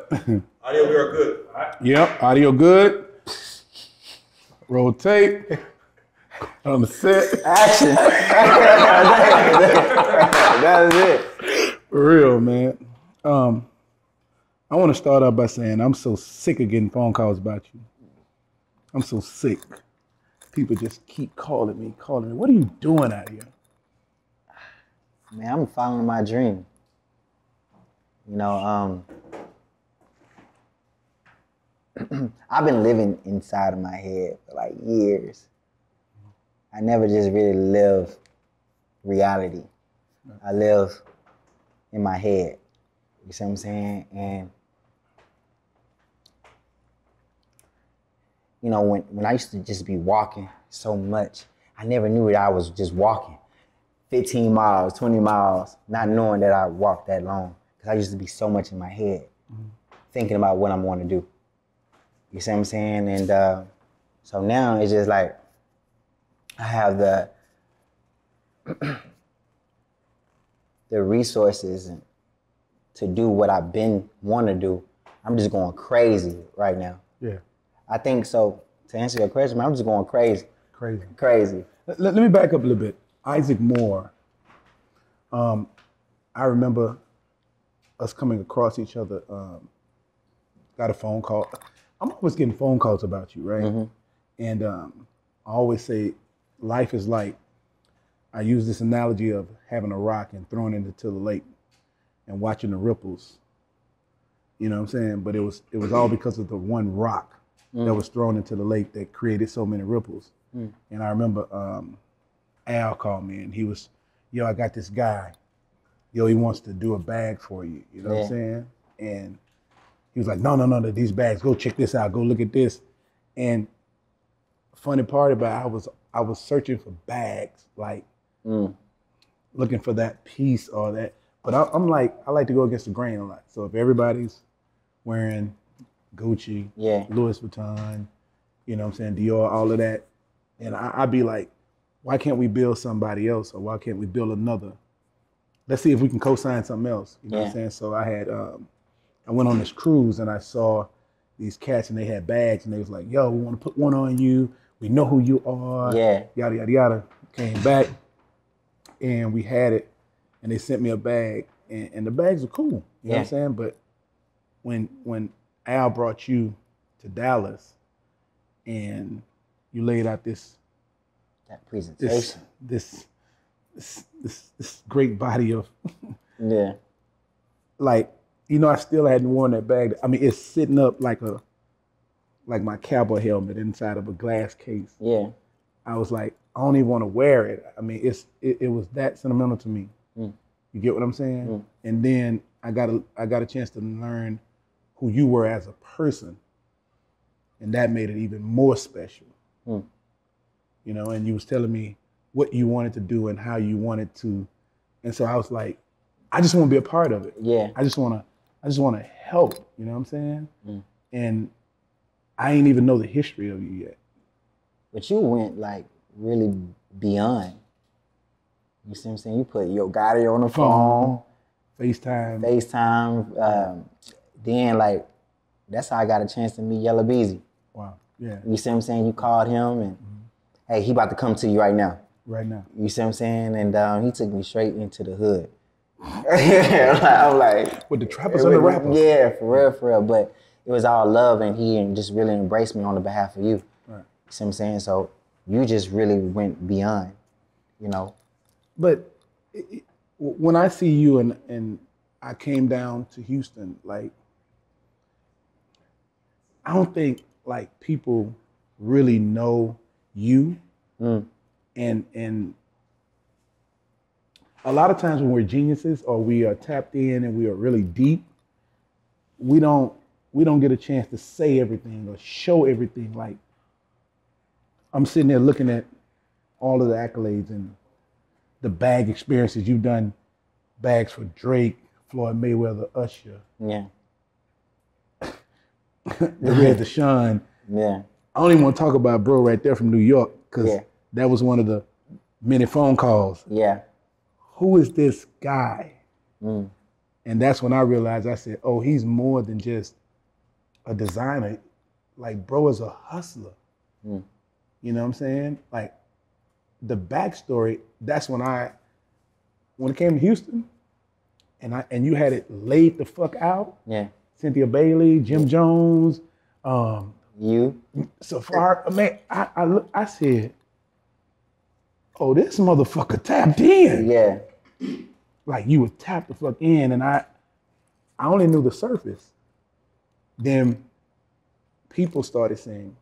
Audio, we are good. All right. Yep, audio good. Roll tape. On the set. Action. That is it. For real, man. I want to start out by saying I'm so sick of getting phone calls about you. I'm so sick. People just keep calling me. What are you doing out here? Man, I'm following my dream. You know, I've been living inside of my head for like years. I never just really live reality. I live in my head. You see what I'm saying? And you know, when I used to just be walking so much, I never knew that I was just walking 15 miles, 20 miles, not knowing that I walked that long. Because I used to be so much in my head, thinking about what I'm going to do. You see what I'm saying? And so now it's just like, I have the resources to do what I've been want to do. I'm just going crazy right now. Yeah. I think so. To answer your question, I'm just going crazy. Crazy. Let me back up a little bit. Isaac Moore. I remember us coming across each other. Got a phone call. I'm always getting phone calls about you, right? Mm-hmm. And I always say, life is like, I use this analogy of having a rock and throwing it into the lake and watching the ripples. You know what I'm saying? But it was all because of the one rock that was thrown into the lake that created so many ripples. And I remember Al called me and he was, yo, I got this guy. Yo, he wants to do a bag for you. You know what I'm saying? And he was like, no, these bags, go check this out, go look at this. And funny part about it, I was searching for bags, like looking for that piece or that. But I'm like, I like to go against the grain a lot. So if everybody's wearing Gucci, Louis Vuitton, you know what I'm saying, Dior, all of that, and I'd be like, why can't we build somebody else, or why can't we build another? Let's see if we can co-sign something else. You know what I'm saying? So I went on this cruise and I saw these cats and they had bags and they was like, yo, we want to put one on you. We know who you are. Yeah. Yada, yada, yada. Came back and we had it and they sent me a bag and the bags are cool. You know what I'm saying? But when Al brought you to Dallas and you laid out that presentation, this great body of like, you know, I still hadn't worn that bag. I mean, it's sitting up like my cowboy helmet inside of a glass case. Yeah. I was like, I don't even want to wear it. I mean, it was that sentimental to me. You get what I'm saying? And then I got a chance to learn who you were as a person, and that made it even more special. You know, and you was telling me what you wanted to do and how you wanted to, and so I was like, I just want to be a part of it. Yeah. I just want to help. You know what I'm saying? And I ain't even know the history of you yet. But you went like really beyond. You see what I'm saying? You put your guy on the phone. FaceTime. Then like, that's how I got a chance to meet Yella Beezy. Wow. Yeah. You see what I'm saying? You called him and, hey, he about to come to you right now. Right now. You see what I'm saying? And he took me straight into the hood. I'm like, with the trappers and the rappers. Yeah, for real. But it was all love, and he just really embraced me on the behalf of you. Right. You see what I'm saying? So you just really went beyond, you know. But when I see you and I came down to Houston, like, I don't think like people really know you, and a lot of times when we're geniuses or we are tapped in and we are really deep, we don't get a chance to say everything or show everything. Like, I'm sitting there looking at all of the accolades and the bag experiences. You've done bags for Drake, Floyd Mayweather, Usher. Yeah. The Red Deshaun. Yeah. I don't even want to talk about bro right there from New York, because that was one of the many phone calls. Yeah. Who is this guy? And And that's when I realized, I said, oh, he's more than just a designer. Like, bro is a hustler. You know what I'm saying? Like, the backstory, that's when it came to Houston, and you had it laid the fuck out. Yeah. Cynthia Bailey, Jim Jones, You. Safari. Man, I said, oh, this motherfucker tapped in. Yeah. Like, you would tap the fuck in, and I only knew the surface. Then people started saying,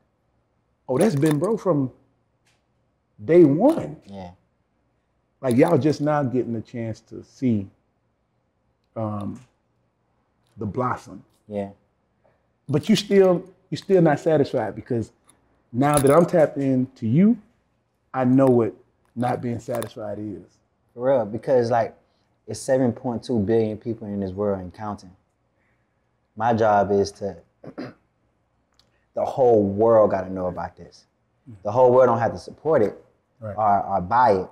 oh, that's been bro from day one. Yeah. Like, y'all just now getting a chance to see the blossom. Yeah. But you're still not satisfied, because now that I'm tapped into you, I know what not being satisfied is. For real, because like it's 7.2 billion people in this world and counting. My job is to, the whole world got to know about this. The whole world don't have to support it or buy it.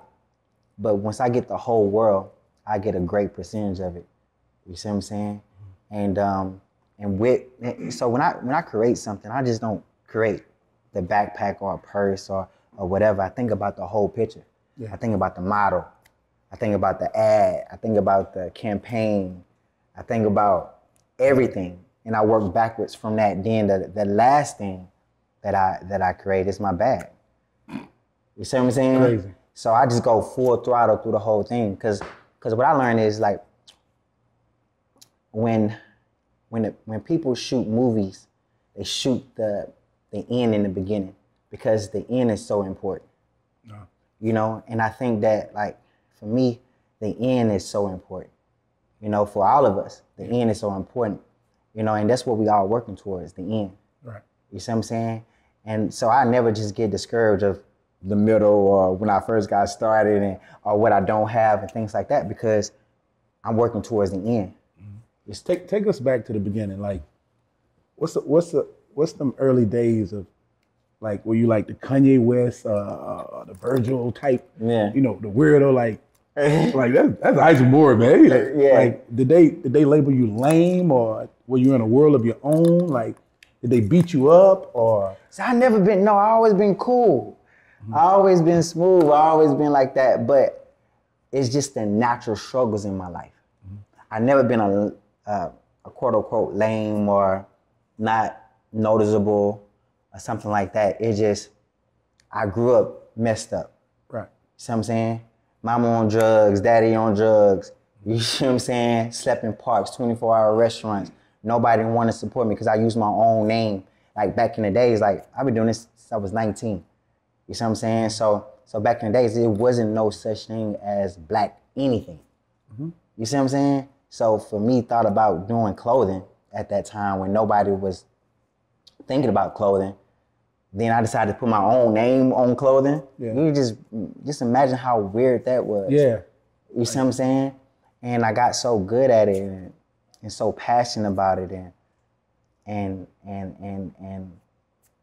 But once I get the whole world, I get a great percentage of it. You see what I'm saying? So when I create something, I just don't create the backpack or a purse or whatever. I think about the whole picture. Yeah. I think about the model. I think about the ad. I think about the campaign. I think about everything, and I work backwards from that. Then the last thing that I create is my bag. You see what I'm saying? Crazy. So I just go full throttle through the whole thing, because what I learned is, like, when people shoot movies, they shoot the end in the beginning, because the end is so important. No. You know, and I think that, like, for me, the end is so important. You know, for all of us, the end is so important. You know, and that's what we all working towards, the end. Right. You see what I'm saying? And so I never just get discouraged of the middle or when I first got started or what I don't have and things like that, because I'm working towards the end. Just take us back to the beginning. Like, what's them early days of, like, were you like the Kanye West, the Virgil type? Yeah. You know, the weirdo, like that's Isaac Moore, man. Yeah. Like, did they label you lame, or were you in a world of your own? Like, did they beat you up, or? So I always been cool. I always been smooth. I always been like that. But it's just the natural struggles in my life. I never been a quote unquote lame or not noticeable or something like that. It's just, I grew up messed up. Right. See what I'm saying? Mama on drugs, daddy on drugs. You see what I'm saying? Slept in parks, 24-hour restaurants. Nobody wanted to support me because I used my own name. Like, back in the days, like, I've been doing this since I was 19. You see what I'm saying? So back in the days, it wasn't no such thing as black anything. You see what I'm saying? So for me, thought about doing clothing at that time when nobody was thinking about clothing. Then I decided to put my own name on clothing. Yeah. You just imagine how weird that was. Yeah. You see what I'm saying? And I got so good at it and so passionate about it, and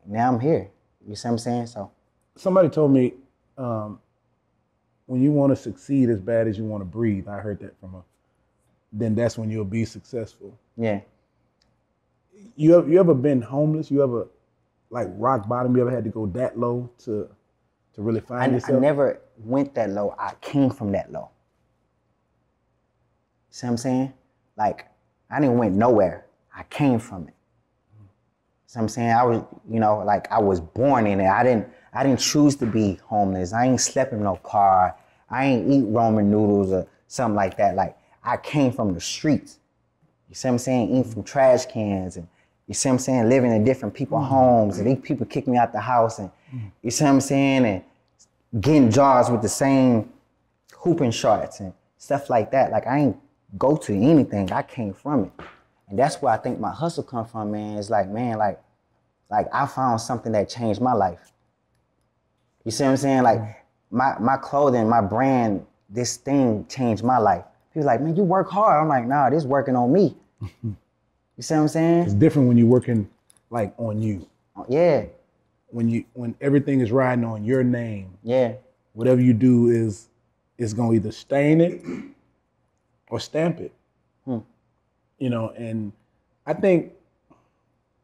now I'm here. You see what I'm saying? So somebody told me, when you want to succeed as bad as you want to breathe, I heard that from her, then that's when you'll be successful. Yeah. You ever been homeless? You ever, like, rock bottom? You ever had to go that low to really find yourself? I never went that low. I came from that low. See what I'm saying? Like, I didn't went nowhere. I came from it. See what I'm saying? I was, like, I was born in it. I didn't choose to be homeless. I ain't slept in no car. I ain't eat ramen noodles or something like that. Like, I came from the streets. You see what I'm saying? Eating from trash cans, and you see what I'm saying? Living in different people's homes, and these people kick me out the house, and you see what I'm saying? And getting jobs with the same hooping shorts and stuff like that. Like, I ain't go to anything. I came from it. And that's where I think my hustle come from, man. It's like, man, like I found something that changed my life. You see what I'm saying? Like, my clothing, my brand, this thing changed my life. People like, man, you work hard. I'm like, nah, this working on me. You see what I'm saying? It's different when you're working, like, on you. Yeah. When everything is riding on your name. Yeah. Whatever you do is gonna either stain it or stamp it. You know, and I think,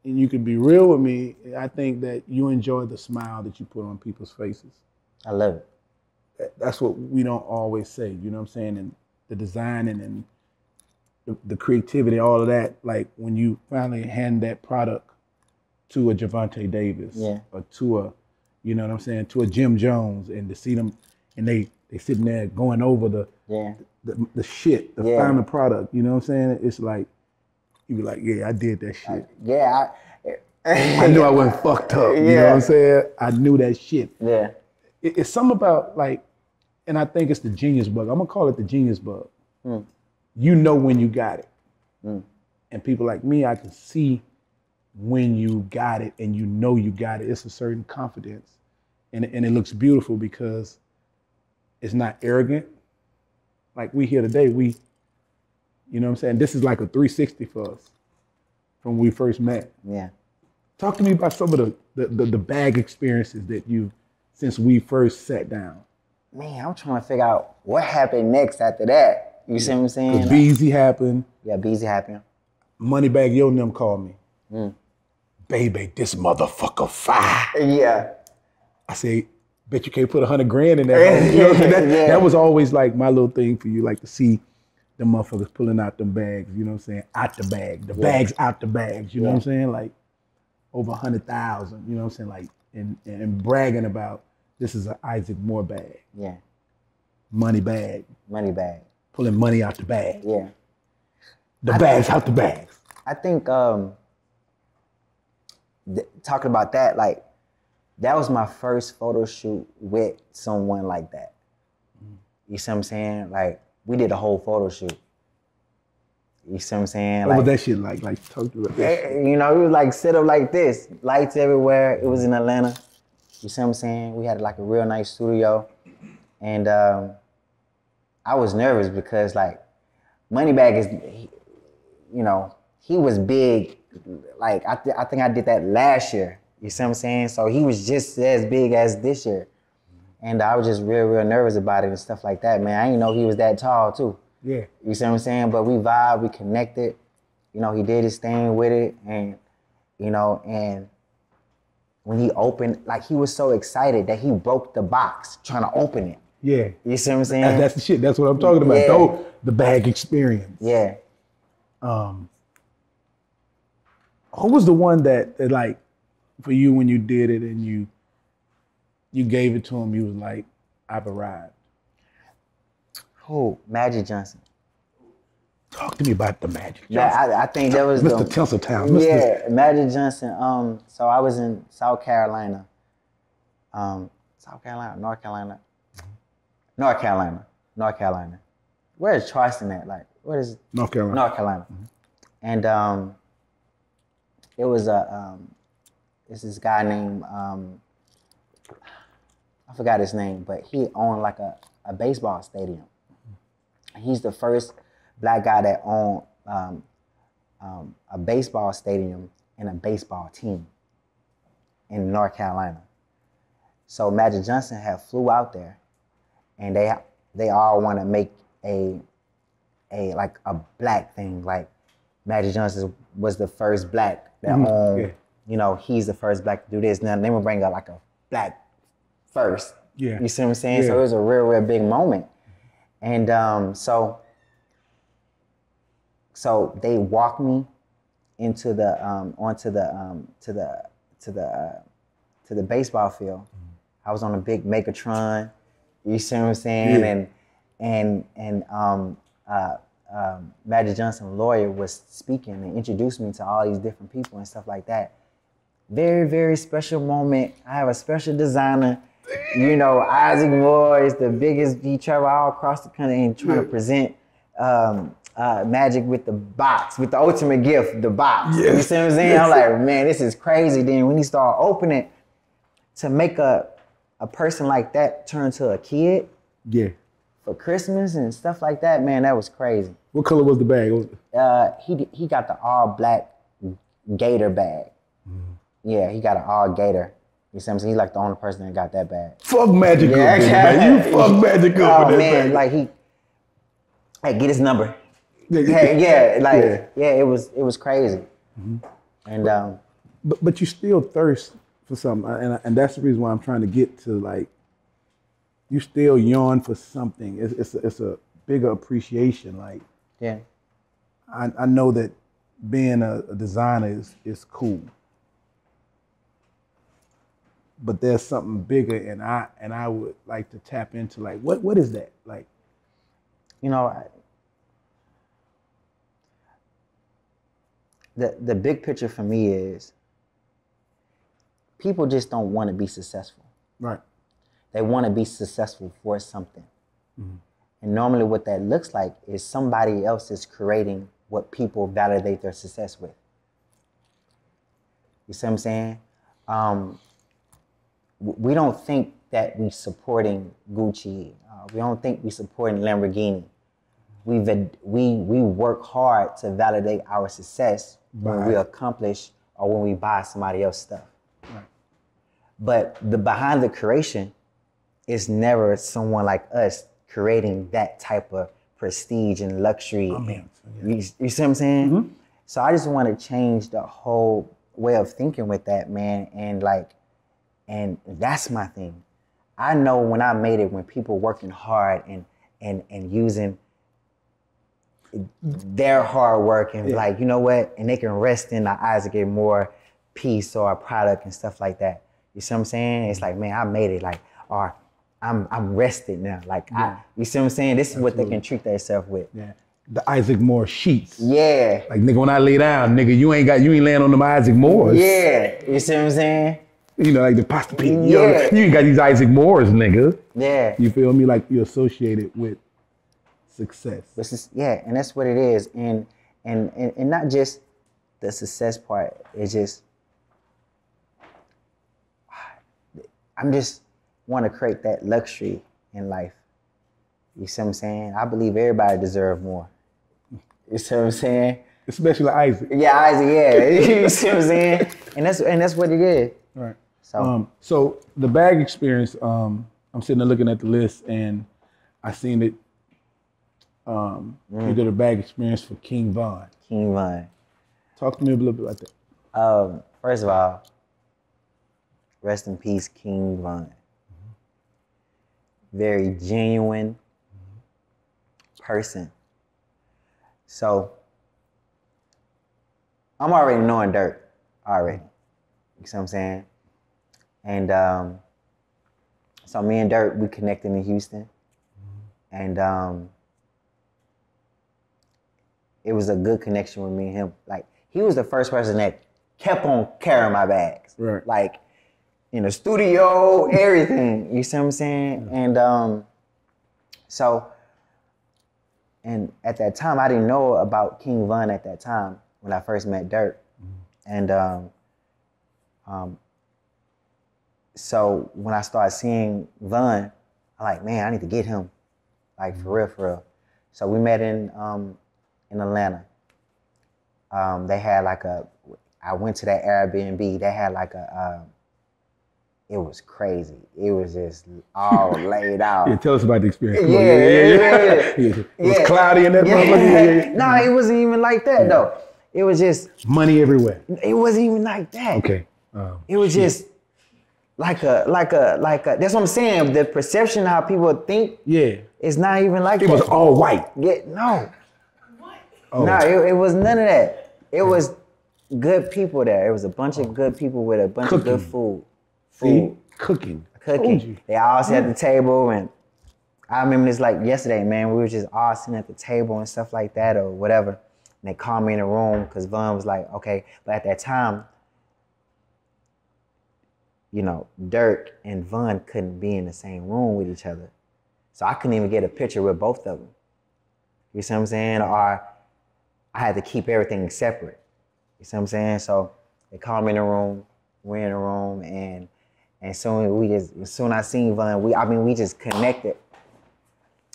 and you can be real with me, I think that you enjoy the smile that you put on people's faces. I love it. That's what we don't always say, you know what I'm saying? And the designing and the creativity, all of that, like when you finally hand that product to a Javante Davis or to a, you know what I'm saying, to a Jim Jones, and to see them, and they sitting there going over the shit, the final product, you know what I'm saying? It's like, you be like, yeah, I did that shit. I knew I wasn't fucked up, you know what I'm saying? I knew that shit. Yeah. It's something about like, and I think it's the genius bug. I'm gonna call it the genius bug. You know when you got it. And people like me, I can see when you got it and you know you got it. It's a certain confidence. And it looks beautiful because it's not arrogant. Like we here today, you know what I'm saying? This is like a 360 for us from when we first met. Yeah. Talk to me about some of the bag experiences that you, since we first sat down. Man, I'm trying to figure out what happened next after that. You see what I'm saying? Because Beezy happened. Yeah, Beezy happened. Moneybag Yo and them called me. Baby, this motherfucker fire. Yeah. I say, bet you can't put $100,000 in that. You know what I'm saying? That was always like my little thing for you, like to see the motherfuckers pulling out them bags, you know what I'm saying? Out the bag. The bags out the bags, you know what I'm saying? Like over 100,000, you know what I'm saying? Like, and bragging about this is an Isaac Moore bag. Yeah. Money bag. Money bag. Pulling money out the bag. Yeah. The bags out the bags. I think talking about that, like, that was my first photo shoot with someone like that. You see what I'm saying? Like, we did a whole photo shoot. You see what I'm saying? What was that shit like? Like, talk to me. You know, it was like set up like this. Lights everywhere. It was in Atlanta. You see what I'm saying? We had like a real nice studio. And I was nervous because like, Moneybag is, you know, he was big. Like, I think I did that last year. You see what I'm saying? So he was just as big as this year. And I was just real nervous about it and stuff like that, man. I didn't know he was that tall too. Yeah. You see what I'm saying? But we vibed, we connected. You know, he did his thing with it. And, you know, and when he opened, like he was so excited that he broke the box trying to open it. Yeah. You see what I'm saying? That's the shit. That's what I'm talking about. Yeah. Though, the bag experience. Yeah. Who was the one that like, for you when you did it and you gave it to him, you was like, I've arrived? Who? Magic Johnson. Talk to me about the Magic Johnson. Yeah, I think that was Mr. Tinseltown. Yeah, Magic Johnson. So I was in South Carolina. North Carolina. Where is Charleston at? Like, what is North Carolina? North Carolina. And it was it's this guy named I forgot his name, but he owned like a baseball stadium. He's the first black guy that owned a baseball stadium and a baseball team in North Carolina. So Magic Johnson had flew out there, and they all want to make a black thing. Like Magic Johnson was the first black that owned. You know, he's the first black to do this. Now they would bring out like a black first. Yeah. You see what I'm saying? Yeah. So it was a real big moment. And so they walked me into the onto the to the baseball field. I was on a big Megatron. You see what I'm saying? Yeah. And Magic Johnson lawyer was speaking and introduced me to all these different people and stuff like that. Very special moment. I have a special designer. You know, Isaac Moore is the biggest. He traveled all across the country and trying to present Magic with the box, with the ultimate gift, the box. Yes. You see what I'm saying? Yes. I'm like, man, this is crazy. Then when he started opening, to make a person like that turn to a kid. Yeah. For Christmas and stuff like that, man, that was crazy. What color was the bag? He got the all black gator bag. Yeah, he got an all gator. You see what I'm saying? He's like the only person that got that bag. Fuck Magic up, man. You fuck Magic up with that bag. Like hey, get his number. it was crazy. And but you still thirst for something, and that's the reason why I'm trying to get to, like, you still yearn for something. It's a bigger appreciation. Like, yeah, I know that being a designer is cool, but there's something bigger, and I would like to tap into, like, what is that? Like, you know, the big picture for me is people just don't want to be successful. right. They want to be successful for something. And normally what that looks like is somebody else is creating what people validate their success with. You see what I'm saying? We don't think that we supporting Gucci. We don't think we supporting Lamborghini. We work hard to validate our success when we accomplish or when we buy somebody else's stuff. Right. But the behind the creation is never someone like us creating that type of prestige and luxury. You see what I'm saying? So I just want to change the whole way of thinking with that, man. And that's my thing. I know when I made it, when people working hard and using their hard work and like, you know what, and they can rest in the eyes to get more peace or a product and stuff like that. You see what I'm saying? It's like, man, I made it. Like, or I'm rested now. Like, you see what I'm saying? This is what they can treat themselves with. Yeah. The Isaac Moore sheets. Yeah. Like, nigga, when I lay down, nigga, you ain't laying on them Isaac Moores. Yeah. You see what I'm saying? You know, like the pasta pizza. Yeah. You ain't got these Isaac Moores, nigga. Yeah. You feel me? Like, you're associated with success. And that's what it is. And not just the success part. It's just, I'm just want to create that luxury in life. You see what I'm saying? I believe everybody deserves more. You see what I'm saying? Especially Isaac. Yeah, Isaac, yeah. You see what I'm saying? And that's what it is. Right. So, so the bag experience, I'm sitting there looking at the list, and I seen it. You did a bag experience for King Von. King Von. Talk to me a little bit about that. First of all, rest in peace, King Von. Very genuine person. So, I'm already knowing Dirk, already. You see what I'm saying? And so me and Dirk, we connected in Houston. And it was a good connection with me and him. Like, he was the first person that kept on carrying my bags. Right. Like, in the studio, everything. You see what I'm saying? And and at that time, I didn't know about King Von at that time when I first met Dirk. And so when I started seeing Von, I'm like, man, I need to get him. Like, for real, for real. So we met in Atlanta. They had like I went to that Airbnb. They had like it was crazy. It was just all laid out. Yeah, tell us about the experience. Yeah. It was cloudy in that motherfucker. Yeah. No, it wasn't even like that though. It was just money everywhere. It wasn't even like that. Okay. It was just like a. That's what I'm saying. The perception of how people think. Yeah. It's not even like that. It was all white. Yeah, no. What? Oh. No, it was none of that. It was good people there. It was a bunch of good people with a bunch of good food. See? Cooking. They all sat at the table, and I remember this like yesterday, man. We were just all sitting at the table and stuff like that or whatever. And they called me in the room because Von was like, okay. But at that time, you know, Dirk and Von couldn't be in the same room with each other. So I couldn't even get a picture with both of them. You see what I'm saying? Or I had to keep everything separate. You see what I'm saying? So they called me in the room. We're in the room, and soon as soon I seen Von, we just connected.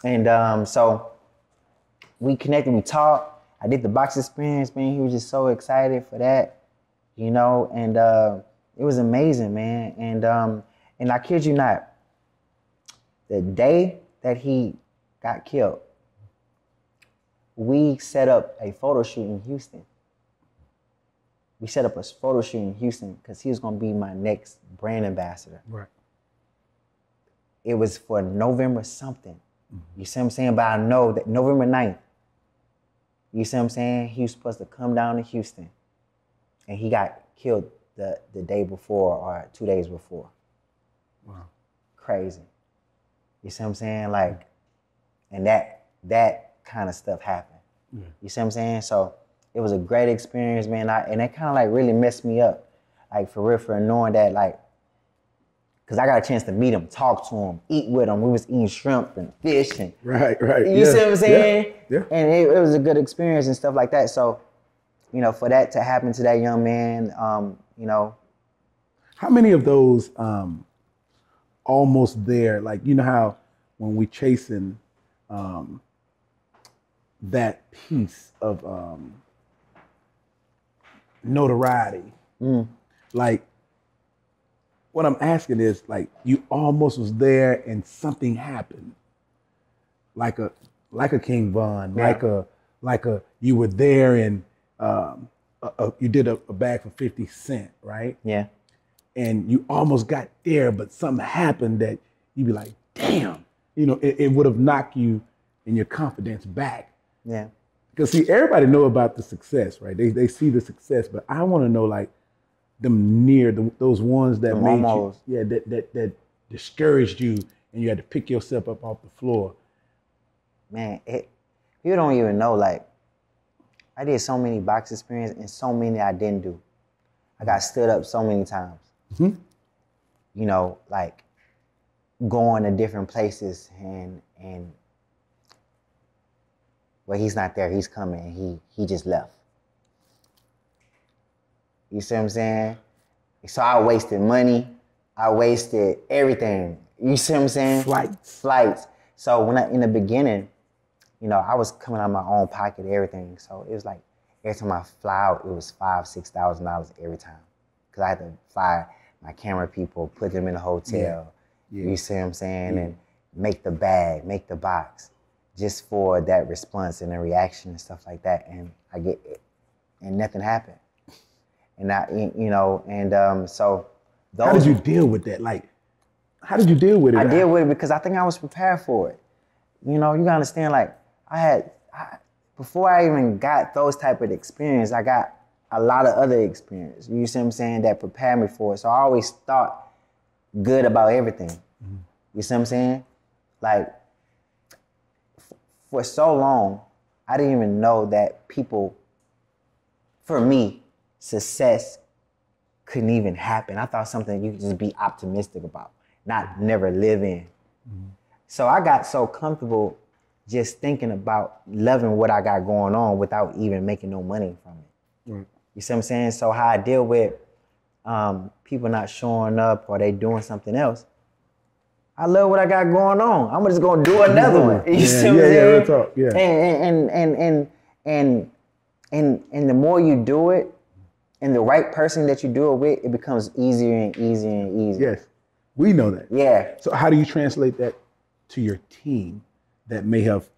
And so we connected, we talked. I did the box experience, man. He was just so excited for that, you know, and it was amazing, man. And I kid you not, the day that he got killed, we set up a photo shoot in Houston. We set up a photo shoot in Houston because he was going to be my next brand ambassador. Right. It was for November something. You see what I'm saying? But I know that November 9th, you see what I'm saying? He was supposed to come down to Houston. And he got killed the day before or 2 days before. Wow. Crazy. You see what I'm saying? Like, and that kind of stuff happened. Yeah. You see what I'm saying? So it was a great experience, man. And it kind of like really messed me up. Like for real, for knowing that, like, because I got a chance to meet him, talk to him, eat with him. We was eating shrimp and fish. And, Right. you see what I'm saying? Yeah. And it was a good experience and stuff like that. So, you know, for that to happen to that young man, you know. How many of those almost there, like, you know how when we chasing that piece of notoriety, like, what I'm asking is, like, you almost was there and something happened, like a King Von, Yeah. like a you were there and you did a bag for 50 Cent, right? Yeah. And you almost got there, but something happened that you'd be like, damn, you know, it would have knocked you and your confidence back. Yeah. Because see, everybody know about the success, right? They see the success, but I want to know, like, them those ones that made almost. you, yeah, that discouraged you and you had to pick yourself up off the floor. Man, you don't even know, like, I did so many box experiences and so many I didn't do. I got stood up so many times. Mm-hmm. You know, like going to different places and well, he's not there, he's coming, he just left. You see what I'm saying? So I wasted money, I wasted everything. You see what I'm saying? Flights. So in the beginning, you know, I was coming out of my own pocket, everything. So it was like every time I fly out, it was $5,000-$6,000 every time. Cause I had to fly my camera people, put them in a hotel. Yeah. You see what I'm saying? And make the bag, make the box, just for that response and the reaction and stuff like that. And and nothing happened. And so those. How did you deal with that? Like, how did you deal with it? I deal with it because I think I was prepared for it. You know, you gotta understand, like, before I even got those type of experience, I got a lot of other experience, you see what I'm saying, that prepared me for it. So I always thought good about everything. Mm-hmm. You see what I'm saying? Like, for so long, I didn't even know that people, for me, success couldn't even happen. I thought something you could just be optimistic about, never live in. Mm-hmm. So I got so comfortable just thinking about loving what I got going on without even making no money from it. Right. You see what I'm saying? So how I deal with people not showing up or they doing something else, I love what I got going on. I'm just gonna do another one. You see what I'm saying? Real talk. Yeah. And the more you do it, and the right person that you do it with, it becomes easier and easier and easier. Yes, we know that. Yeah. So how do you translate that to your team that may have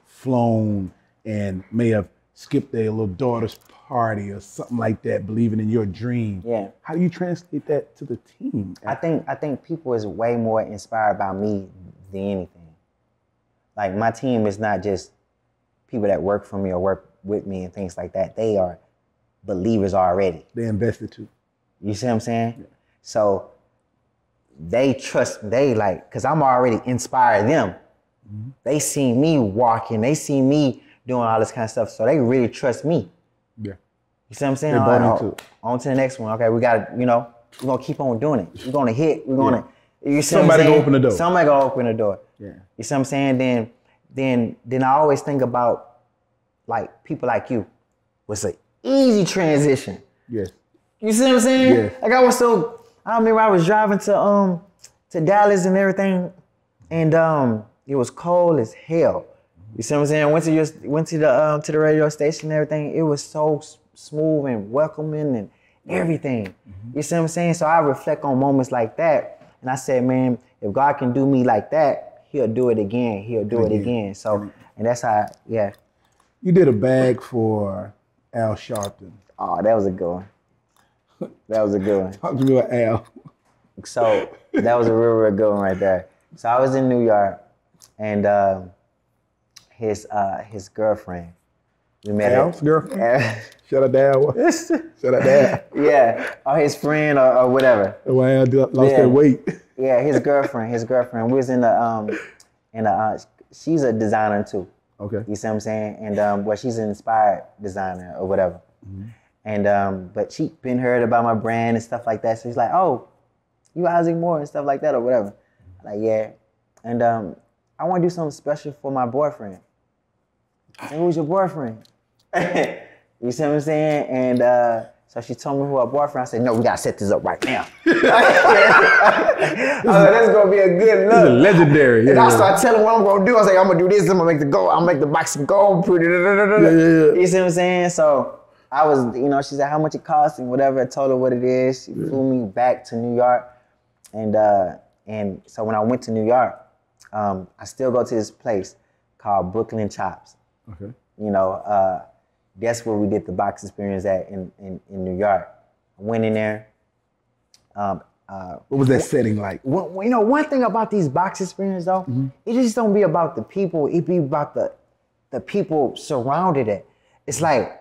flown and may have skipped their little daughter's party or something like that, believing in your dream? Yeah. How do you translate that to the team? I think people is way more inspired by me than anything. Like, my team is not just people that work for me or work with me and things like that. They are believers already. They invested too. You see what I'm saying? Yeah. So they trust, because I'm already inspired them. Mm-hmm. They see me walking, they see me doing all this kind of stuff, so they really trust me. Yeah. You see what I'm saying? They bought into it. On to the next one. Okay, we got to, we're going to keep on doing it. We're going to hit, we're going to, you see Somebody gonna open the door. Somebody going to open the door. Yeah. You see what I'm saying? Then I always think about, like, people like you. It's an easy transition. Yes. You see what I'm saying? Yes. Like, I remember I was driving to Dallas and everything, and it was cold as hell. You see what I'm saying? Went to the radio station and everything. It was so smooth and welcoming and everything. Mm-hmm. You see what I'm saying? So I reflect on moments like that, and I said, man, if God can do me like that, He'll do it again. He'll do it again. So, and that's how, yeah. You did a bag for Al Sharpton. Oh, that was a good one. That was a good one. Talk to me about Al. So that was a real good one right there. So I was in New York, and his girlfriend. We met Al's girlfriend? Shout out to Al. Shout out to Al. Yeah, or his friend or whatever. Why Al lost that weight. Yeah, his girlfriend. We was in the she's a designer too. Okay. You see what I'm saying? And well, she's an inspired designer or whatever. Mm-hmm. And but she been heard about my brand and stuff like that. So he's like, oh, you Isaac Moore and stuff like that or whatever. I'm like, yeah. And I want to do something special for my boyfriend. I said, who's your boyfriend? You see what I'm saying? And so she told me who her boyfriend. I said, no, we gotta set this up right now. I was like, that's gonna be a good look. This is legendary. Yeah, and I started telling what I'm gonna do. I was like, I'm gonna do this. I'm gonna make the gold. I'm gonna make the box of gold. Yeah. You see what I'm saying? So I was, she said how much it costs and whatever. I told her what it is. She flew me back to New York, and so when I went to New York, I still go to this place called Brooklyn Chops. Okay. That's where we did the box experience at in New York. I went in there. What was that setting like? One thing about these box experiences though, it just don't be about the people. It be about the people surrounded it. It's like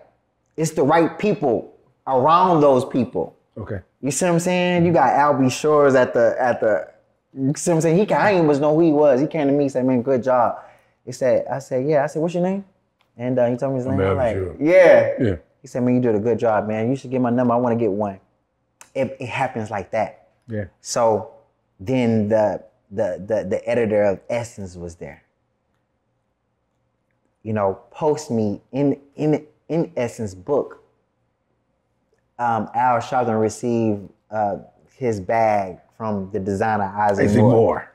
it's the right people around those people. Okay. You see what I'm saying? You got Albie Shores at the. You see what I'm saying? I didn't even know who he was. He came to me and said, "Man, good job." I said, "Yeah." I said, "What's your name?" And he told me his name. I'm like, yeah. He said, "Man, you did a good job, man. You should get my number. I want to get one." It happens like that. Yeah. So then the editor of Essence was there. Post me in Essence book. Al Sharpton received his bag from the designer Isaac Moore.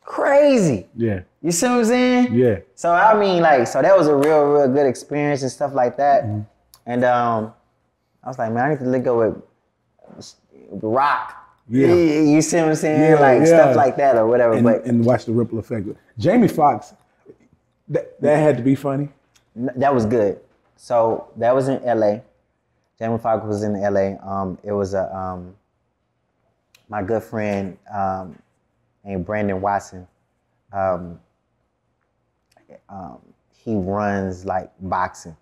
Crazy. Yeah. You see what I'm saying? Yeah. So I mean, so that was a real good experience and stuff like that. Mm-hmm. And I was like, man, I need to link up with Rock. Yeah. You see what I'm saying? Stuff like that or whatever. And watch the ripple effect. Jamie Foxx, that had to be funny. That was good. So that was in LA. Jamie Foxx was in LA. It was my good friend named Brandon Watson. He runs boxing,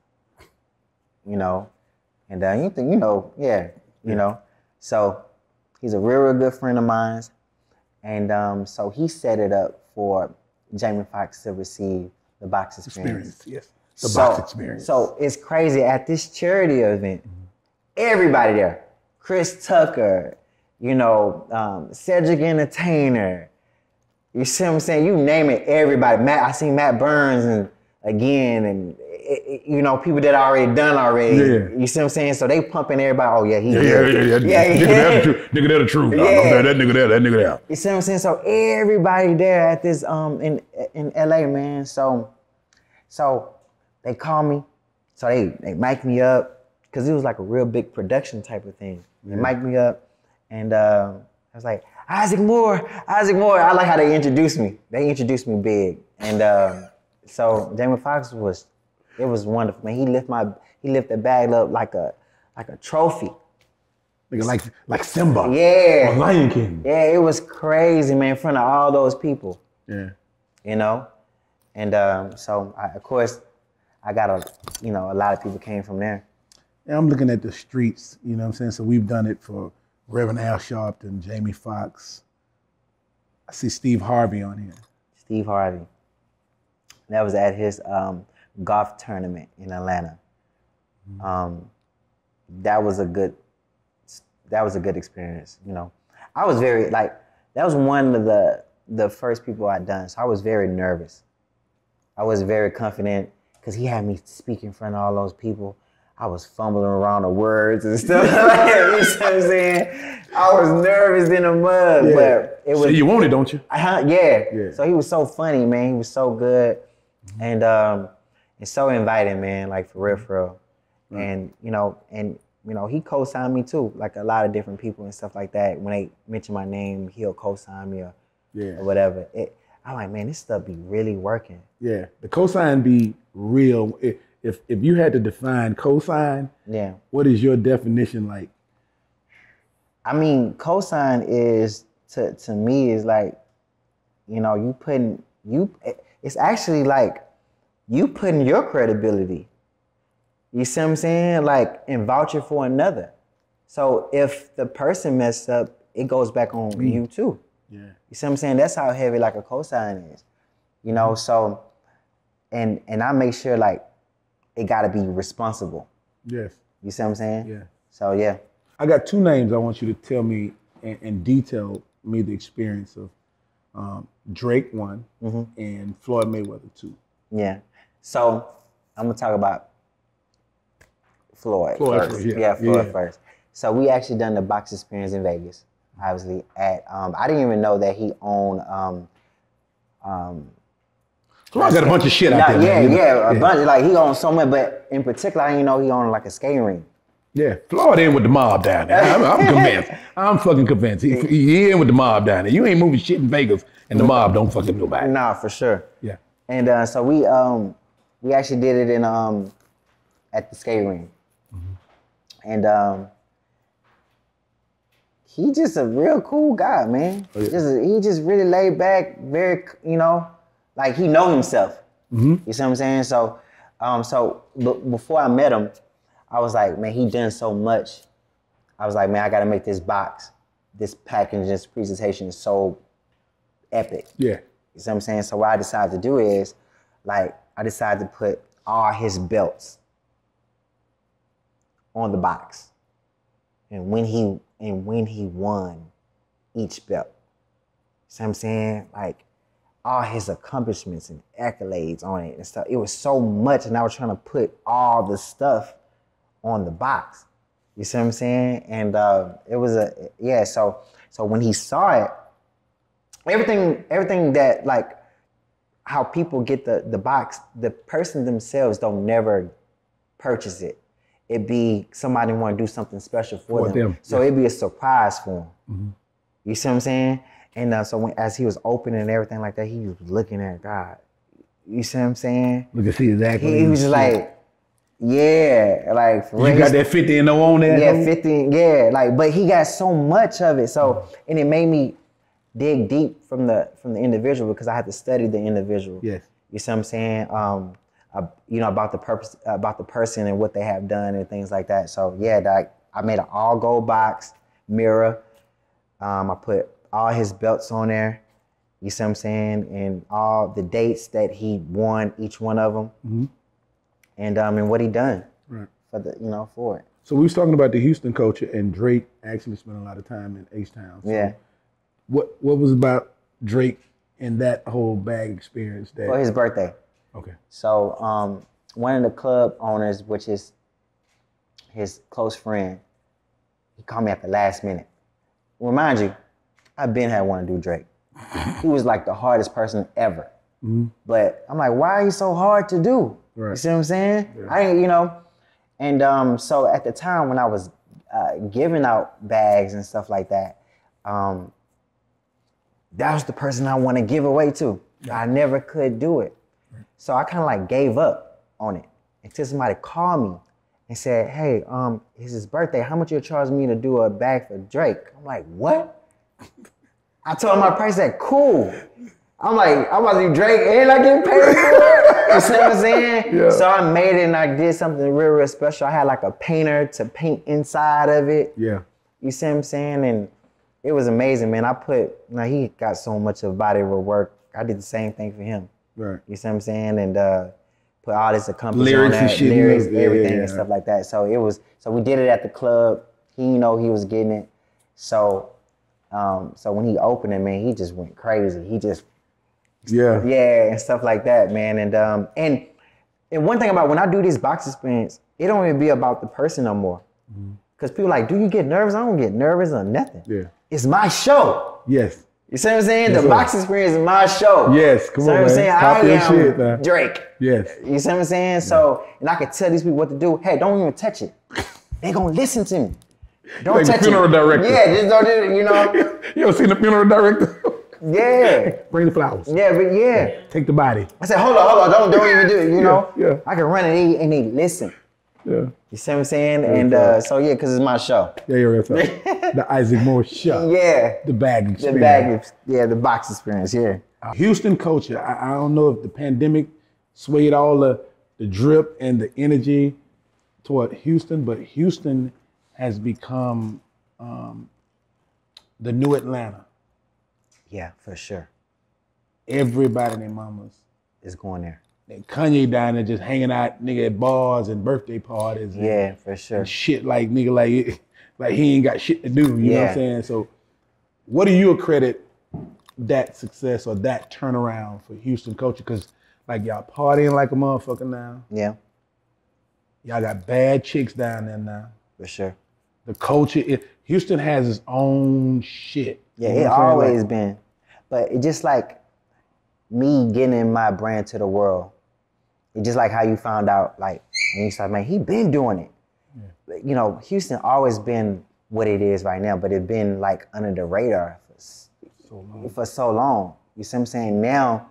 and you think, so he's a real good friend of mine. And so he set it up for Jamie Foxx to receive the box experience. Yes, the box experience. So it's crazy at this charity event, everybody there, Chris Tucker, Cedric Entertainer, you see what I'm saying? You name it, everybody. I seen Matt Burns and people that already done already. Yeah. You see what I'm saying? So they pumping everybody. Oh yeah, he good. Nigga, that the truth. Yeah. That nigga there. You see what I'm saying? So everybody there at this in LA, man. So they call me. So they mic me up because it was like a real big production type of thing. They mic me up, and I was like, Isaac Moore. I like how they introduced me. They introduced me big. And so Jamie Foxx was wonderful, man. He lift the bag up like a trophy. Like Simba. Yeah. Or Lion King. Yeah, it was crazy, man, in front of all those people. Yeah. And so of course I got a lot of people came from there. And I'm looking at the streets, you know what I'm saying? So we've done it for Reverend Al Sharpton, Jamie Foxx. I see Steve Harvey on here. Steve Harvey. That was at his golf tournament in Atlanta. Mm-hmm. That was a good experience. I was very that was one of the first people I'd done. So I was very nervous. I was very confident because he had me speak in front of all those people. I was fumbling around the words and stuff. You know what I'm saying? I was nervous in the mud, but it was. So you want it, don't you? Yeah. So he was so funny, man. He was so good, and so inviting, man. For real. And he co-signed me too. Like a lot of different people and stuff like that. When they mention my name, he'll co-sign me or whatever. I'm like, man, this stuff be really working. Yeah, the cosign be real. if you had to define cosign, Yeah. what is your definition like? I mean, cosign is to me is like, you know, it's actually like you putting your credibility. You see what I'm saying? Like, and vouching for another. So if the person messed up, it goes back on you too. Yeah. You see what I'm saying? That's how heavy like a cosign is. You know, so and I make sure like it gotta be responsible. Yes. You see what I'm saying? Yeah. So yeah. I got two names I want you to tell me and detail me the experience of Drake one and Floyd Mayweather two. Yeah. So I'm gonna talk about Floyd first. Yeah, Floyd first. So we actually done the box experience in Vegas. Obviously, at I didn't even know that he owned. Floyd got a bunch of shit out there. A bunch. Like he owned so much, but in particular, I didn't know he owned like a skating ring. Yeah, Floyd in with the mob down there. I'm convinced. I'm fucking convinced. He in with the mob down there. You ain't moving shit in Vegas, and the mob don't fucking nobody. Nah, for sure. Yeah. And so we actually did it in at the skating ring, and he just a real cool guy, man. Oh, yeah. He just really laid back, very, you know, like he know himself. You see what I'm saying? So, before I met him, I was like, man, he done so much. I was like, man, I gotta make this box, this package, this presentation is so epic. Yeah. You see what I'm saying? So what I decided to do is, like, I decided to put all his belts on the box. And when he won each belt. See what I'm saying? Like, all his accomplishments and accolades on it and stuff. It was so much, and I was trying to put all the stuff on the box. You see what I'm saying? And it was so when he saw it, everything that, like, how people get the box, the person themselves don't never purchase it. It'd be somebody want to do something special for them. So it'd be a surprise for them. You see what I'm saying? And so as he was opening and everything like that, he was looking at God. You see what I'm saying? Look and see exactly. He was just like, yeah, like for you got that 50 and no on there? Yeah, 50, yeah. Like, but he got so much of it. So and it made me dig deep from the individual because I had to study the individual. Yes. You see what I'm saying? You know, about the purpose, about the person and what they have done and things like that. So yeah, like I made an all gold box mirror. I put all his belts on there. You see what I'm saying? And all the dates that he won, each one of them, and what he done for it. So we was talking about the Houston culture, and Drake actually spent a lot of time in H-Town. So Yeah. What was about Drake and that whole bag experience that? For his birthday. Okay. So one of the club owners, which is his close friend, he called me at the last minute. Remind you, I've been had one to do Drake. He was like the hardest person ever. But I'm like, why are you so hard to do? Right. You see what I'm saying? Yeah. I ain't, and so at the time when I was giving out bags and stuff like that, that was the person I want to give away to. Yeah. I never could do it. Right. So I kind of like gave up on it until somebody called me and said, hey, it's his birthday. How much you charge me to do a bag for Drake? I'm like, what? I told him my price. Said, cool. I'm like, I'm about to do Drake and I get paid for it. You see what I'm saying? Yeah. So I made it and I did something real special. I had like a painter to paint inside of it. Yeah. You see what I'm saying? And it was amazing, man. He got so much of body of work. I did the same thing for him. Right. You see what I'm saying? And put all this accomplishment on that, lyrics, everything and stuff like that. So we did it at the club. He was getting it. So when he opened it, man, he just went crazy. He just and stuff like that, man. And one thing about when I do this box experience, it don't even be about the person no more. Because people like, do you get nervous? I don't get nervous or nothing. Yeah. It's my show. Yes. You see what I'm saying? Yes, the box experience is my show. Yes, come on, man. Saying? I am Drake. Yes. You see what I'm saying? Yeah. So, and I can tell these people what to do. Hey, don't even touch it. They gonna listen to me. Don't like touch the funeral director. Yeah, just don't do it, You ever seen the funeral director? Yeah. Bring the flowers. Yeah, but yeah. Take the body. I said, hold on, don't even do it, you know? Yeah. I can run it and they listen. Yeah. You see what I'm saying? And so yeah, because it's my show. Yeah, you're right. The Isaac Moore show. Yeah. The bag experience. The box experience, yeah. Houston culture. I don't know if the pandemic swayed all the drip and the energy toward Houston, but Houston has become the new Atlanta. Yeah, for sure. Everybody and their mamas It's going there. and Kanye down there just hanging out, nigga, at bars and birthday parties. Yeah, for sure. And shit like nigga like he ain't got shit to do. You know what I'm saying? So, what do you accredit that success or that turnaround for Houston culture? Because like y'all partying like a motherfucker now. Yeah, Y'all got bad chicks down there now. for sure. The culture, Houston has its own shit. Yeah, You know it what I'm saying? always Like, been. But it just like me getting my brand to the world. It's just like how you found out, like, when you started, man, he been doing it. Yeah. You know, Houston always been what it is right now, but it been like under the radar for so long. You see what I'm saying? Now,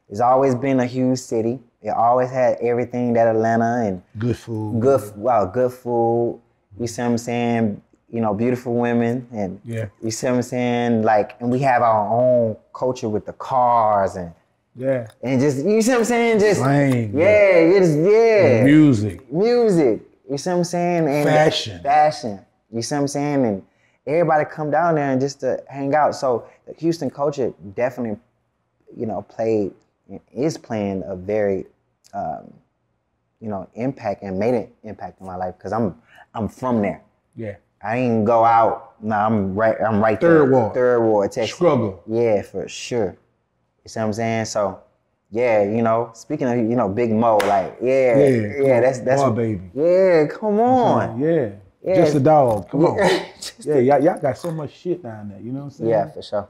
it's always been a huge city. It always had everything that Atlanta and good food. good food. You see what I'm saying? You know, beautiful women and you see what I'm saying? Like, and we have our own culture with the cars and just, you see what I'm saying? Just slang. Music. Music. You see what I'm saying? And fashion. You see what I'm saying? And everybody come down there and just to hang out. So the Houston culture definitely, you know, is playing a very, you know, impact and made an impact in my life because I'm from there. Yeah. I ain't go out. No, I'm right Third there. Third Ward, Texas. Struggle. Yeah, for sure. You see what I'm saying? So, yeah, you know, speaking of, you know, Big Mo, like, that's boy, baby. Yeah, come on. Yeah. Just a dog. Come on. Y'all got so much shit down there. You know what I'm saying? Yeah, for sure.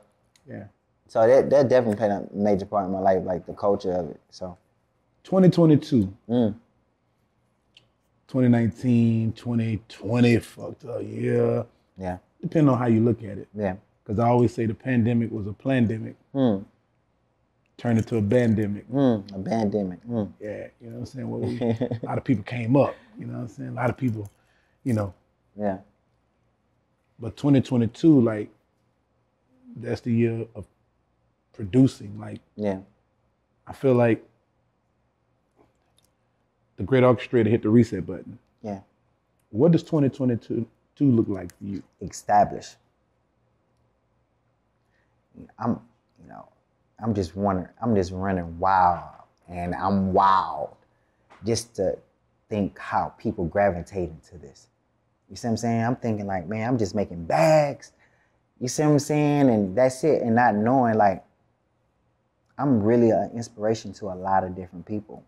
Yeah. So that definitely played a major part in my life, like the culture of it. So 2022. 2019, 2020, fucked up year. Yeah. Depending on how you look at it. Yeah. Because I always say the pandemic was a plandemic. Turned into a bandemic. A bandemic. Yeah, you know what I'm saying? Well, a lot of people came up, you know what I'm saying? A lot of people, you know. Yeah. But 2022, like, that's the year of producing. Like, I feel like the great orchestrator hit the reset button. Yeah. What does 2022 look like for you? Establish. I'm just running wild, and I'm wild just to think how people gravitate into this. You see what I'm saying? I'm thinking like, man, I'm just making bags. You see what I'm saying? And that's it. And not knowing like, I'm really an inspiration to a lot of different people.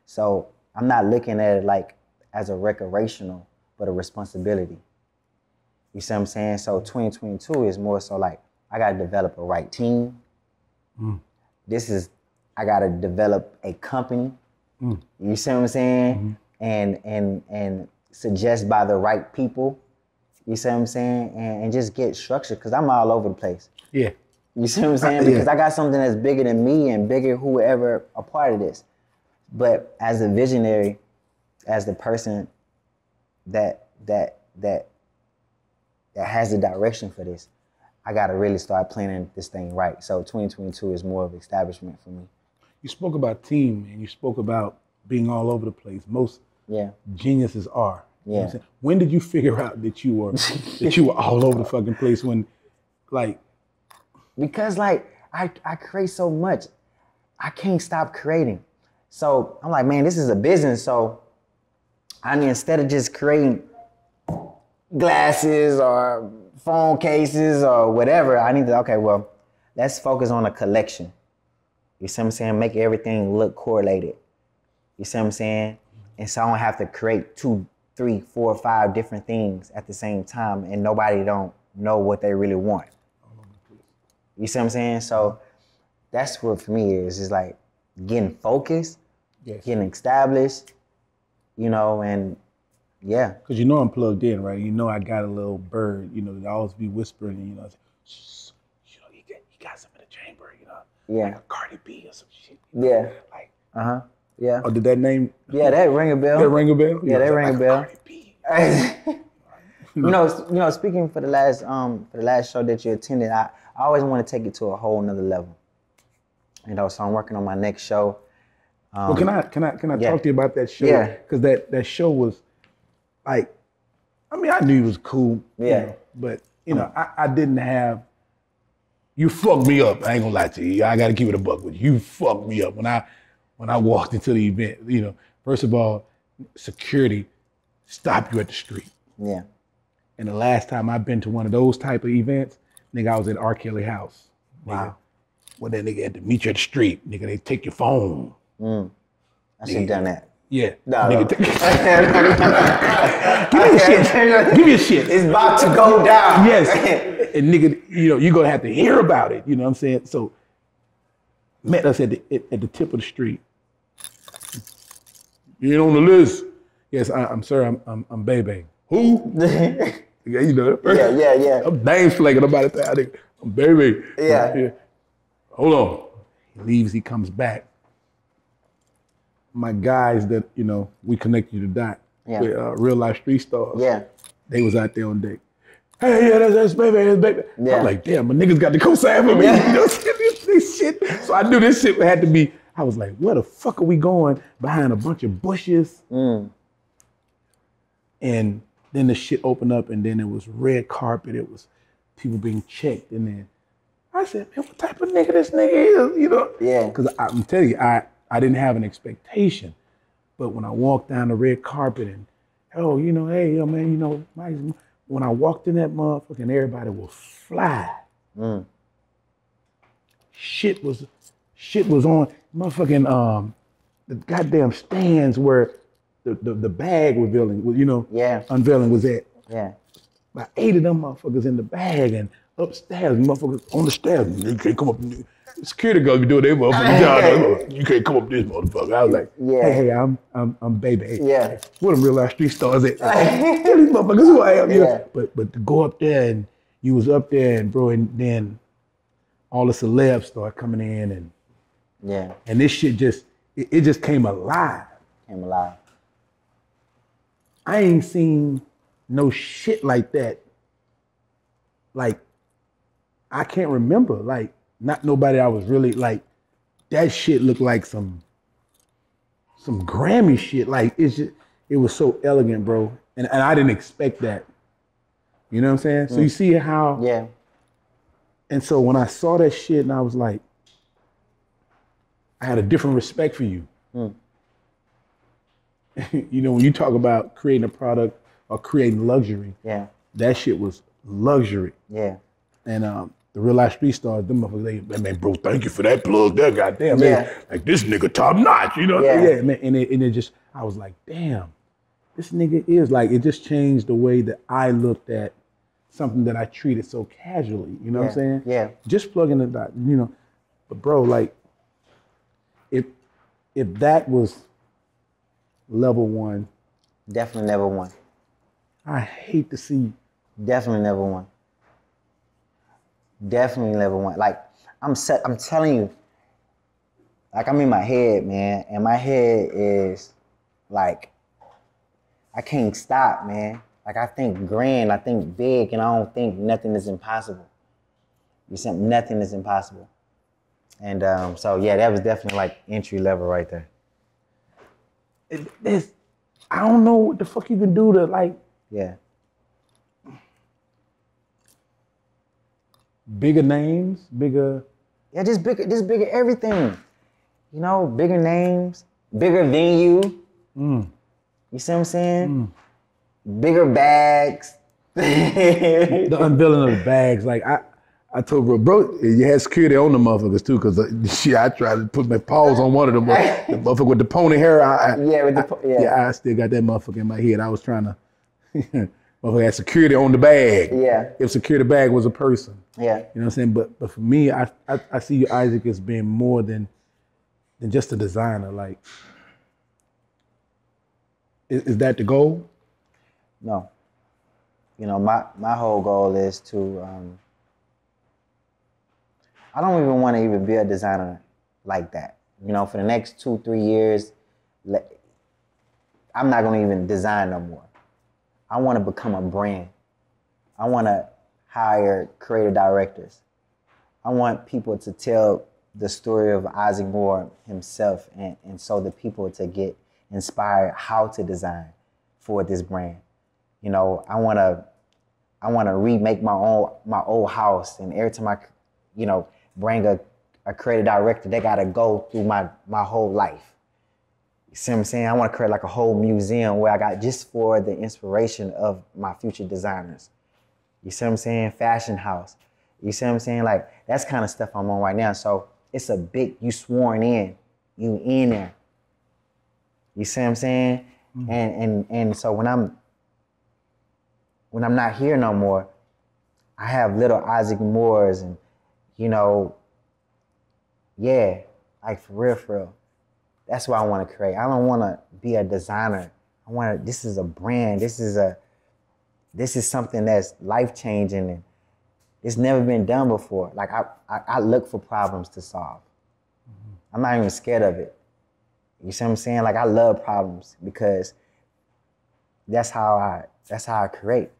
So I'm not looking at it like as a recreational, but a responsibility. You see what I'm saying? So 2022 is more so like, I gotta develop a right team. I gotta develop a company. You see what I'm saying? And suggest by the right people. You see what I'm saying? And just get structured, because I'm all over the place. Yeah. You see what I'm saying? Because I got something that's bigger than me and bigger whoever a part of this. But as a visionary, as the person that has the direction for this, I gotta really start planning this thing right. So 2022 is more of establishment for me. You spoke about team, and you spoke about being all over the place. Most geniuses are. You know what I'm saying? When did you figure out that you were all over the fucking place? When, like, because like I create so much, I can't stop creating. So I'm like, man, this is a business. So I mean, instead of just creating glasses or phone cases or whatever, I need to, okay, well, let's focus on a collection. You see what I'm saying? Make everything look correlated. You see what I'm saying? And so I don't have to create 2, 3, 4, 5 different things at the same time, and nobody don't know what they really want. You see what I'm saying? So that's what for me is like getting focused, getting established, you know, and because you know I'm plugged in, right? You know I got a little bird, you know, that always be whispering, and you know, shh, you know, he he got some in the chamber, you know. Yeah. Like a Cardi B or some shit. You know? Yeah. Like, Yeah. oh, did that name? Yeah, that ring a bell. That ring a bell? Yeah, that ring a bell. Cardi B. You know, speaking for the last show that you attended, I always want to take it to a whole nother level. You know, so I'm working on my next show. Well, can I talk to you about that show? Yeah. Because that show was like, I mean, I knew it was cool. Yeah. You know, but you know, I didn't have. You fucked me up. I ain't gonna lie to you. I gotta keep it a buck with you. You fucked me up when I walked into the event. You know, first of all, security stopped you at the street. Yeah. And the last time I've been to one of those type of events, nigga, I was at R. Kelly house. Wow. When that nigga had to meet you at the street, nigga, they take your phone. I should have done that. Yeah. No. Nigga, give me a shit. Give me a shit. It's about to go down. Yes. And nigga, you know, you're gonna have to hear about it. You know what I'm saying? So met us at the tip of the street. You ain't on the list. Yes, I'm sorry, I'm Bebe. Who? Yeah, you know. Yeah. I'm name flaking about it. I'm Bebe. Yeah. Hold on. He leaves, he comes back. My guys that, you know, we connect you to dot with real life street stars. Yeah. They was out there on deck. Hey, yeah, that's baby. Yeah. I'm like, damn, my niggas got to come sign for me. You know, this shit. So I knew this shit had to be, I was like, where the fuck are we going behind a bunch of bushes? And then the shit opened up and then it was red carpet. It was people being checked. And then I said, man, what type of nigga this nigga is, you know? Yeah. Because I'm telling you, I didn't have an expectation. But when I walked down the red carpet and, oh, you know, hey, yo, man, you know, when I walked in that motherfucker, everybody was fly. Shit was on motherfucking the goddamn stands where the bag revealing, you know, unveiling was at. Yeah. About 8 of them motherfuckers in the bag and upstairs, motherfuckers on the stairs. You can't come up. Security guards be doing their motherfucking job. You can't come up this motherfucker. I was like, hey, I'm Baby. Yeah. What them real life street stars at? Tell these motherfuckers who I am. You know? But to go up there and you was up there and bro, and then all the celebs start coming in and this shit just it just came alive. I ain't seen no shit like that. Like, I can't remember. Like, not nobody I was really like, that shit looked like some Grammy shit. Like, it was so elegant, bro. And I didn't expect that. You know what I'm saying? So you see how. Yeah. And so when I saw that shit and I was like, I had a different respect for you. You know, when you talk about creating a product or creating luxury, that shit was luxury. Yeah. And the real life street stars, them motherfuckers, man, bro, thank you for that plug there, goddamn. Man, like this nigga top notch, you know? Yeah, man. And it just, I was like, damn, this nigga is like, it just changed the way that I looked at something that I treated so casually, you know what I'm saying? Yeah. Just plugging it out, you know. But bro, like, if that was level one. Definitely never won. I hate to see. Definitely never won. Definitely never won. Like, I'm telling you, like I'm in my head, man, and my head is like, I can't stop, man. Like I think grand, I think big, and I don't think nothing is impossible. You said nothing is impossible. And so yeah, that was definitely like entry level right there. I don't know what the fuck you can do to like. Yeah. Bigger names, bigger. Yeah, just bigger everything. You know, bigger names, bigger venue. You see what I'm saying? Bigger bags. The unveiling of the bags, like I told bro, you had security on the motherfuckers too, cause shit, I tried to put my paws on one of them, the motherfucker with the pony hair. I still got that motherfucker in my head. I was trying to, motherfucker had security on the bag. Yeah. If security bag was a person. Yeah. You know what I'm saying? But for me, I see you, Isaac, as being more than just a designer. Like, is that the goal? No. You know, my whole goal is to, I don't even want to even be a designer like that. You know, for the next 2-3 years, I'm not gonna even design no more. I want to become a brand. I want to hire creative directors. I want people to tell the story of Isaac Moore himself, and so the people to get inspired how to design for this brand. You know, I want to remake my old house, and every time I, you know, bring a creative director, they gotta go through my whole life. You see what I'm saying? I want to create like a whole museum where I got just for the inspiration of my future designers. You see what I'm saying? Fashion house. You see what I'm saying? Like, that's kind of stuff I'm on right now. So it's a big, you sworn in, you in there. You see what I'm saying? And so when I'm not here no more, I have little Isaac Moores, and, you know, yeah, like for real. That's what I want to create. I don't want to be a designer. This is a brand. This is something that's life-changing, and it's never been done before. Like, I look for problems to solve. I'm not even scared of it. You see what I'm saying? Like, I love problems because that's how I create.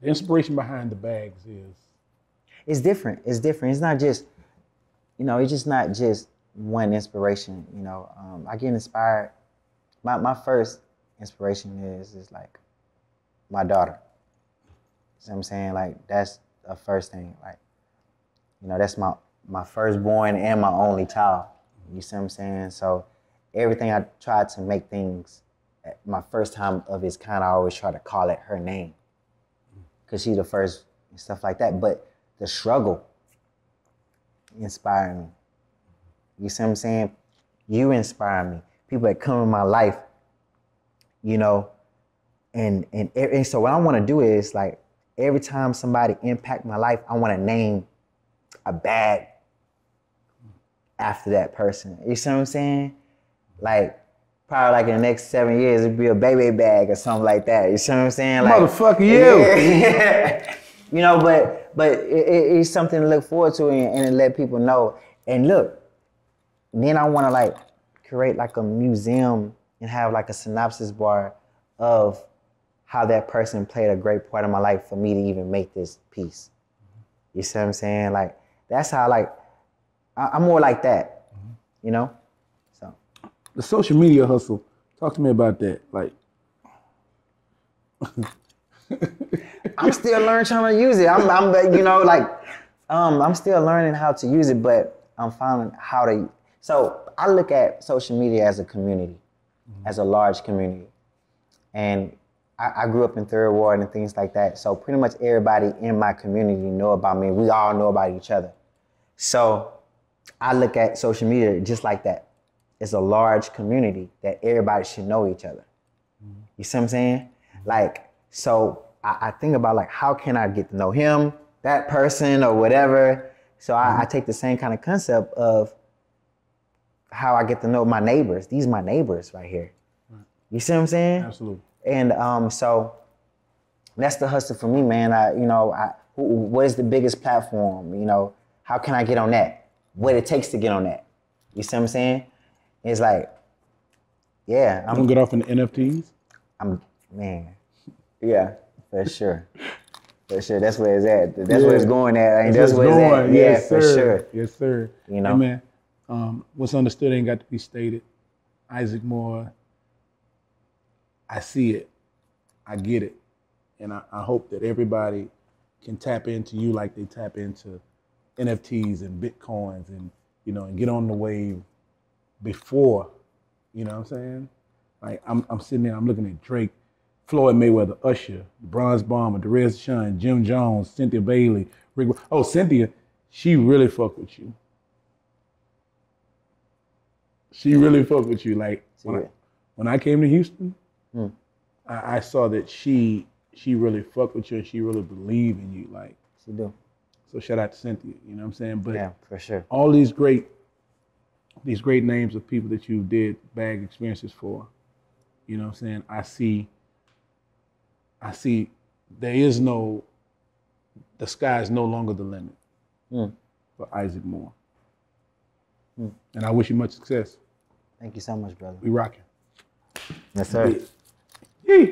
The inspiration behind the bags is? It's different. It's not just, you know, it's just not just one inspiration. You know, I get inspired. My first inspiration is like my daughter. You see what I'm saying? Like, that's the first thing. Like, you know, that's my firstborn and my only child. You see what I'm saying? So everything I try to make things, my first time of its kind, I always try to call it her name, because she's the first and stuff like that. But the struggle inspired me. You see what I'm saying? You inspire me. People that come in my life, you know, and so what I want to do is, like, every time somebody impact my life, I want to name a bag after that person. You see what I'm saying? Like, probably like in the next 7 years, it'd be a baby bag or something like that. You see what I'm saying? Like, motherfucker, you. Yeah. You know, but it's something to look forward to, and to let people know. And look, then I want to like create like a museum and have like a synopsis bar of how that person played a great part in my life for me to even make this piece. You see what I'm saying? Like, that's how, like, I'm more like that, you know? So. The social media hustle, talk to me about that. Like, I'm still learning, trying to use it. I'm you know, like, I'm still learning how to use it, but I'm finding how to. So I look at social media as a community, as a large community. And I grew up in Third Ward and things like that. So pretty much everybody in my community know about me. We all know about each other. So I look at social media just like that. It's a large community that everybody should know each other. You see what I'm saying? Like, so I think about, like, how can I get to know him, that person, or whatever. So I take the same kind of concept of how I get to know my neighbors. These are my neighbors right here. You see what I'm saying? absolutely. And so that's the hustle for me, man. What is the biggest platform? You know, how can I get on that? What it takes to get on that? You see what I'm saying? It's like, yeah. I'm gonna get off in the NFTs. Man, yeah, for sure. For sure, that's where it's at. That's where it's going at. I mean, that's where it's at. Yeah, yes, for sir. sure. Yes, sir. You know, hey, man, what's understood ain't got to be stated. Isaac Moore, I see it, I get it, and I hope that everybody can tap into you like they tap into NFTs and Bitcoins, and, you know, and get on the wave before, you know what I'm saying? Like, I'm sitting there, I'm looking at Drake, Floyd Mayweather, Usher, Bronze Bomber, Derez Shun, Jim Jones, Cynthia Bailey, Cynthia, she really fuck with you. She really fuck with you. Like, when I came to Houston, I saw that she really fuck with you, and she really believe in you. Like, she do. So shout out to Cynthia, you know what I'm saying? But yeah, for sure. All these great names of people that you did bag experiences for, you know what I'm saying? I see the sky is no longer the limit. for Isaac Moore. And I wish you much success. Thank you so much, brother. We rocking. Yes, sir. Yeah.